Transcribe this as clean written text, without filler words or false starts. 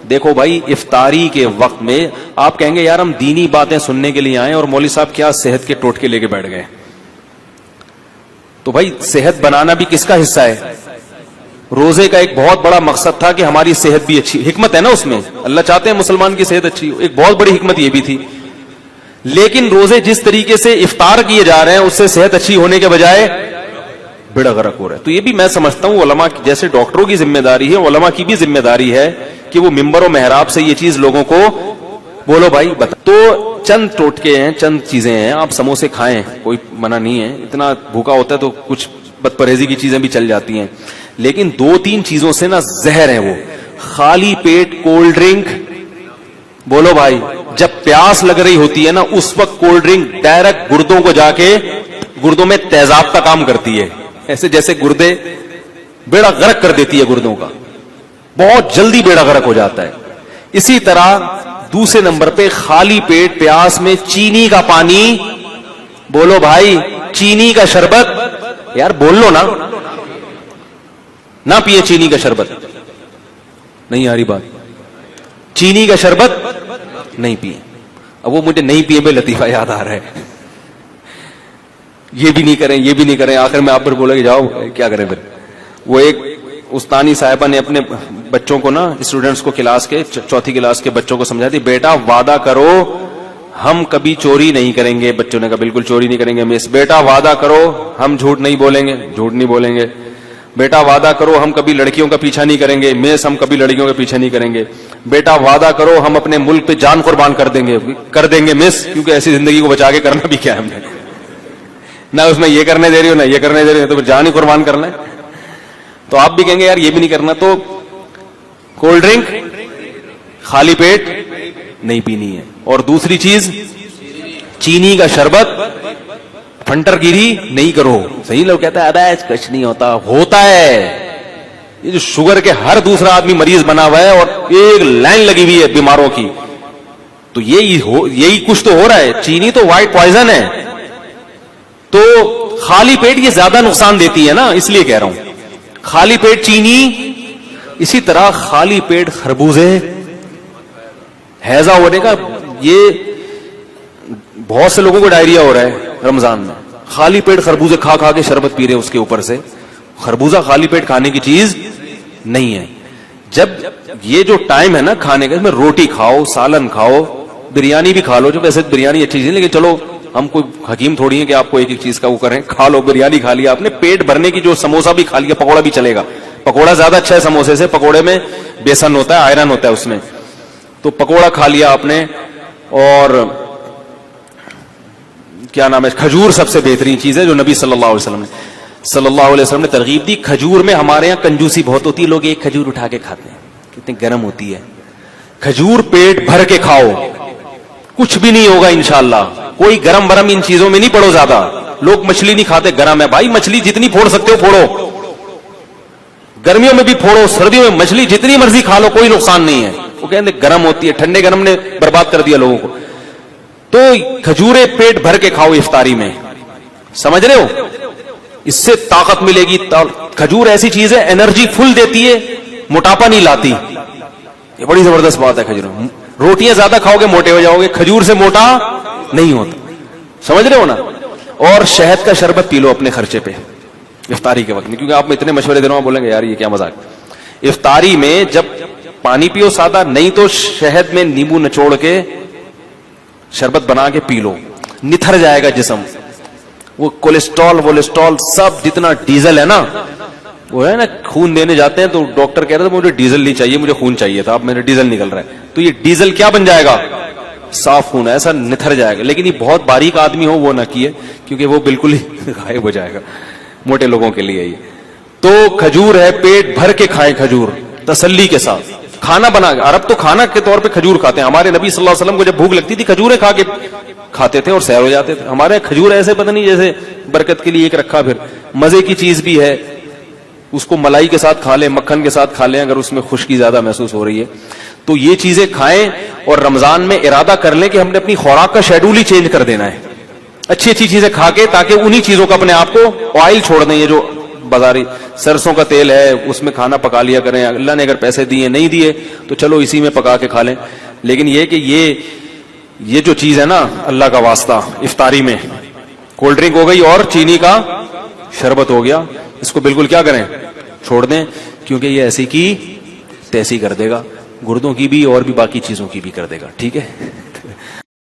دیکھو بھائی افطاری کے وقت میں آپ کہیں گے یار ہم دینی باتیں سننے کے لیے آئے اور مولوی صاحب کیا صحت کے ٹوٹکے لے کے بیٹھ گئے. تو بھائی صحت بنانا بھی کس کا حصہ ہے؟ روزے کا ایک بہت بڑا مقصد تھا کہ ہماری صحت بھی اچھی, حکمت ہے نا اس میں, اللہ چاہتے ہیں مسلمان کی صحت اچھی ہو, ایک بہت بڑی حکمت یہ بھی تھی. لیکن روزے جس طریقے سے افطار کیے جا رہے ہیں اس سے صحت اچھی ہونے کے بجائے بیڑا غرق ہو رہا ہے. تو یہ بھی میں سمجھتا ہوں علماء جیسے ڈاکٹروں کی ذمہ داری ہے, علماء کی بھی ذمہ داری ہے کہ وہ ممبر و محراب سے یہ چیز لوگوں کو بولو بھائی بتا. تو چند ٹوٹکے ہیں, چند چیزیں ہیں. آپ سموسے کھائیں, کوئی منع نہیں ہے, اتنا بھوکا ہوتا ہے تو کچھ بد پرہیزی کی چیزیں بھی چل جاتی ہیں, لیکن 2-3 چیزوں سے نا زہر ہے وہ. خالی پیٹ کولڈ ڈرنک, بولو بھائی, جب پیاس لگ رہی ہوتی ہے نا اس وقت کولڈ ڈرنک ڈائریکٹ گردوں کو جا کے گردوں میں تیزاب کا کام کرتی ہے, ایسے جیسے گردے بیڑا غرق کر دیتی ہے گردوں کا, بہت جلدی بیڑا غرق ہو جاتا ہے. اسی طرح دوسرے نمبر پہ خالی پیٹ پیاس میں چینی کا پانی, بولو بھائی چینی کا شربت, یار بول لو نا, نہ پیے چینی کا شربت. نہیں آ رہی بات, چینی کا شربت نہیں پیے. اب وہ مجھے نہیں پیے بے لطیفہ یاد آ رہا ہے, یہ بھی نہیں کریں یہ بھی نہیں کریں, آخر میں آپ پر بولے کہ جاؤ کیا کریں پھر. وہ ایک استانی صاحبہ نے اپنے بچوں کو نا, اسٹوڈنٹس کو, کلاس کے 4تھی کلاس کے بچوں کو سمجھا دی, بیٹا وعدہ کرو ہم کبھی چوری نہیں کریں گے. بچوں نے کہا بالکل چوری نہیں کریں گے مس. بیٹا وعدہ کرو ہم جھوٹ نہیں بولیں گے. جھوٹ نہیں بولیں گے. بیٹا وعدہ کرو ہم کبھی لڑکیوں کا پیچھا نہیں کریں گے. مس ہم کبھی لڑکیوں کا پیچھا نہیں کریں گے. بیٹا وعدہ کرو ہم اپنے ملک پہ جان قربان کر دیں گے مس, کیونکہ ایسی زندگی کو بچا کے کرنا بھی کیا ہے ہم نے, نہ اس میں یہ کرنے دے رہی ہو نہ یہ کرنے دے رہی ہو, تو جان ہی قربان کرنا ہے. تو آپ بھی کہیں گے یار یہ بھی نہیں کرنا, تو کولڈ ڈرنک خالی پیٹ نہیں پینی ہے. اور دوسری چیز چینی کا شربت پھنٹر گیری نہیں کرو. صحیح لوگ کہتا ہے ابے کچھ نہیں ہوتا, ہوتا ہے. یہ جو شوگر کے ہر دوسرا آدمی مریض بنا ہوا ہے اور ایک لائن لگی ہوئی ہے بیماروں کی, تو یہی کچھ تو ہو رہا ہے. چینی تو وائٹ پوائزن ہے, تو خالی پیٹ یہ زیادہ نقصان دیتی ہے نا, اس لیے کہہ رہا ہوں خالی پیٹ چینی. اسی طرح خالی پیٹ خربوزے, ہیضہ ہونے کا, یہ بہت سے لوگوں کو ڈائریا ہو رہا ہے رمضان میں, خالی پیٹ خربوزے کھا کھا کے شربت پی رہے اس کے اوپر سے. خربوزہ خالی پیٹ کھانے کی چیز نہیں ہے. جب یہ جو ٹائم ہے نا کھانے کا, اس میں روٹی کھاؤ, سالن کھاؤ, بریانی بھی کھا لو, جو ویسے بریانی اچھی چیز ہے لیکن چلو ہم کوئی حکیم تھوڑی ہیں کہ آپ کو ایک ایک چیز کا وہ کریں. کھا لو, بریانی کھا لیا آپ نے, پیٹ بھرنے کی, جو سموسہ بھی کھا لیا, پکوڑا بھی چلے گا. پکوڑا زیادہ اچھا ہے سموسے سے, پکوڑے میں بیسن ہوتا ہے, آئرن ہوتا ہے اس میں, تو پکوڑا کھا لیا آپ نے. اور کیا نام ہے, کھجور سب سے بہترین چیز ہے جو نبی صلی اللہ علیہ وسلم نے ترغیب دی. کھجور میں ہمارے یہاں کنجوسی بہت ہوتی ہے, لوگ ایک کھجور اٹھا کے کھاتے ہیں, کتنی گرم ہوتی ہے. کھجور پیٹ بھر کے کھاؤ, کچھ بھی نہیں ہوگا انشاءاللہ. کوئی گرم برم ان چیزوں میں نہیں پڑو زیادہ. لوگ مچھلی نہیں کھاتے, گرم ہے بھائی, مچھلی جتنی پھوڑ سکتے ہو پھوڑو, گرمیوں میں بھی پھوڑو, سردیوں میں مچھلی جتنی مرضی کھا لو, کوئی نقصان نہیں ہے. وہ کہتے ہیں گرم ہوتی ہے, ٹھنڈے گرم نے برباد کر دیا لوگوں کو. تو کھجورے پیٹ بھر کے کھاؤ افطاری میں, سمجھ رہے ہو, اس سے طاقت ملے گی. کھجور ایسی چیز ہے انرجی فل دیتی ہے, موٹاپا نہیں لاتی. یہ بڑی زبردست بات ہے کھجور. روٹیاں زیادہ کھاؤ گے موٹے ہو جاؤ گے, کھجور سے موٹا نہیں ہوتا, سمجھ رہے ہو نا. اور شہد کا شربت پی لو اپنے خرچے پہ افطاری کے وقت میں, کیونکہ آپ میں اتنے مشورے دے رہا ہوں, بولیں گے یار یہ کیا مذاق. افطاری میں جب پانی پیو سادہ, نہیں تو شہد میں نیمبو نچوڑ کے شربت بنا کے پی لو, نتھر جائے گا جسم. وہ کولیسٹرول سب جتنا ڈیزل ہے نا, وہ ہے نا, خون دینے جاتے ہیں تو ڈاکٹر کہہ رہے تھے مجھے ڈیزل نہیں چاہیے, مجھے خون چاہیے تھا, اب میرا ڈیزل نکل رہا ہے. تو یہ ڈیزل کیا بن جائے گا, صاف خون, ایسا نتھر جائے گا. لیکن یہ بہت باریک آدمی ہو وہ نہ کیے, کیونکہ وہ بالکل ہی غائب ہو جائے گا, موٹے لوگوں کے لیے یہ. تو کھجور ہے, پیٹ بھر کے کھائیں کھجور تسلی کے ساتھ. کھانا بنا کے, عرب تو کھانا کے طور پہ کھجور کھاتے ہیں. ہمارے نبی صلی اللہ علیہ وسلم کو جب بھوک لگتی تھی کھجوریں کھا کے کھاتے تھے اور سیر ہو جاتے تھے. ہمارے کھجور ایسے پتہ نہیں جیسے برکت کے لیے ایک رکھا, پھر مزے کی چیز بھی ہے, اس کو ملائی کے ساتھ کھا لیں, مکھن کے ساتھ کھا لیں اگر اس میں خشکی زیادہ محسوس ہو رہی ہے. تو یہ چیزیں کھائیں, اور رمضان میں ارادہ کر لیں کہ ہم نے اپنی خوراک کا شیڈول ہی چینج کر دینا ہے, اچھی اچھی چیزیں کھا کے, تاکہ انہی چیزوں کا اپنے آپ کو آئل چھوڑ دیں, یہ جو بازاری سرسوں کا تیل ہے اس میں کھانا پکا لیا کریں, اللہ نے اگر پیسے دیے نہیں دیے تو چلو اسی میں پکا کے کھا لیں. لیکن یہ کہ یہ جو چیز ہے نا اللہ کا واسطہ, افطاری میں کولڈ ڈرنک ہو گئی اور چینی کا شربت ہو گیا, اس کو بالکل کیا کریں, چھوڑ دیں, کیونکہ یہ ایسی کی تیسی کر دے گا, گردوں کی بھی اور بھی باقی چیزوں کی بھی کر دے گا. ٹھیک ہے.